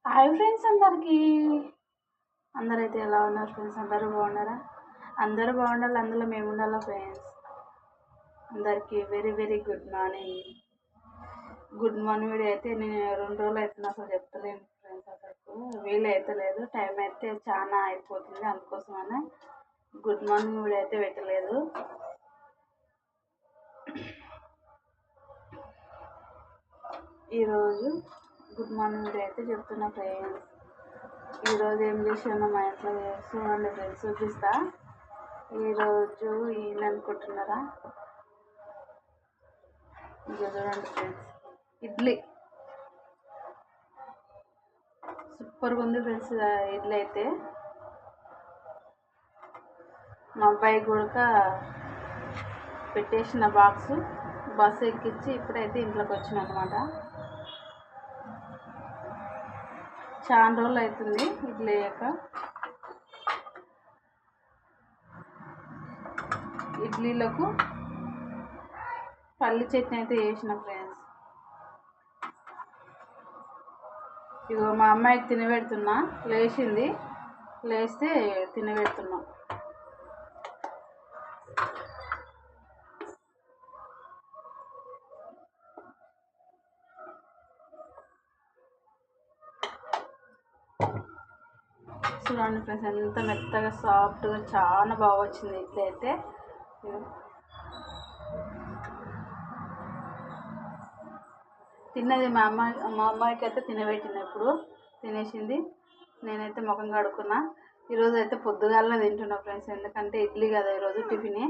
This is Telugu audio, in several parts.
హాయ్ ఫ్రెండ్స్ అందరికీ. అందరైతే ఎలా ఉన్నారు ఫ్రెండ్స్? అందరూ బాగున్నారా? అందరూ బాగుండాలి, అందులో మేము ఉండాలా ఫ్రెండ్స్. అందరికీ very very good morning. Good morning video అయితే నేను 2 రోజులు అవుతుంది అసలు చెప్తలేను ఫ్రెండ్స్. అసలు వీలు అయితే లేదు, టైం అయితే చాలా అయిపోతుంది, అందుకోసమనే గుడ్ మార్నింగ్ వీడియో అయితే పెట్టలేదు. ఈరోజు గుడ్ మార్నింగ్ వీడియో అయితే చెప్తున్నా ఫ్రెండ్స్. ఈరోజు ఏం చేసాను మా ఇంట్లో చూడండి ఫ్రెండ్స్, చూపిస్తా. ఈరోజు అనుకుంటున్నారా? ఇంకా చూడండి ఫ్రెండ్స్, ఇడ్లీ సూపర్గా ఉంది ఫ్రెండ్స్. ఇడ్లీ అయితే మా అబ్బాయి కూడా పెట్టేసిన బస్సు ఎక్కించి ఇప్పుడైతే ఇంట్లోకి వచ్చిన అనమాట. చాలా రోజులు అవుతుంది ఇడ్లీ అయ్యాక. ఇడ్లీలకు పల్లి చట్నీ అయితే వేసిన ఫ్రెండ్స్. ఇగో మా అమ్మాయికి తినబెడుతున్నా, లేస్తే తినబెడుతున్నా. చూడండి ఫ్రెండ్స్, ఎంత మెత్తగా సాఫ్ట్గా చాలా బాగా వచ్చింది ఇడ్లీ అయితే. తిన్నది మా అమ్మాయికి అయితే తినబెట్టింది, ఇప్పుడు తినేసింది. నేనైతే ముఖం కడుక్కున్నా. ఈరోజు అయితే పొద్దుగాలనే తింటున్నా ఫ్రెండ్స్, ఎందుకంటే ఇడ్లీ కదా ఈరోజు టిఫిన్.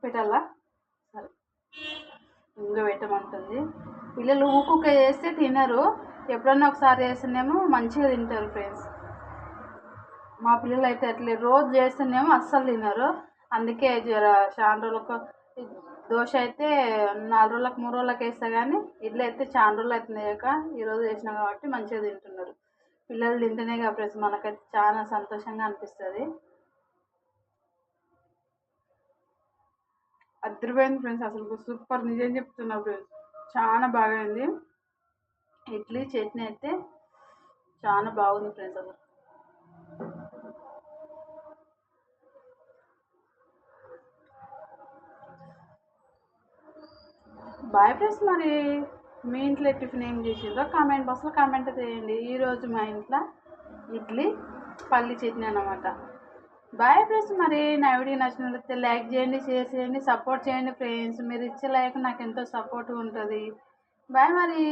పెట్టాలా? సరే, ఇంకా పెట్టమంటుంది. పిల్లలు ఊకుకే చేస్తే తినరు, ఎప్పుడన్నా ఒకసారి చేస్తేనేమో మంచిగా తింటారు ఫ్రెండ్స్. మా పిల్లలు అయితే అట్లే రోజు చేస్తేనేమో అస్సలు తినరు. అందుకే చాలా రోజులకు దోశ అయితే 4 రోజులకు 3 రోజులకు వేస్తా, కానీ ఇడ్లీ అయితే చాలా రోజులు అవుతుంది అయ్యాక ఈరోజు వేసినా కాబట్టి మంచిగా తింటున్నారు. పిల్లలు తింటేనే కదా ఫ్రెండ్స్ మనకైతే చాలా సంతోషంగా అనిపిస్తుంది. అదిరిపోయింది ఫ్రెండ్స్, అసలు సూపర్, నిజం చెప్తున్నా ఫ్రెండ్స్, చాలా బాగైంది. ఇడ్లీ చట్నీ అయితే చాలా బాగుంది ఫ్రెండ్స్. అసలు బాయ్ ఫ్రెండ్స్. మరి మీ ఇంట్లో టిఫిన్ ఏం చేసిండ్రో కామెంట్ బాక్స్లో కామెంట్ చేయండి. ఈరోజు మా ఇంట్లో ఇడ్లీ పల్లి చట్నీ అన్నమాట. Bye friends. మరి నా వీడియో నచ్చినట్లయితే లైక్ చేయండి, షేర్ చేయండి, సపోర్ట్ చేయండి ఫ్రెండ్స్. మీరు ఇచ్చే లైక్ నాకు ఎంతో సపోర్ట్గా ఉంటుంది. బాయ్ మరి.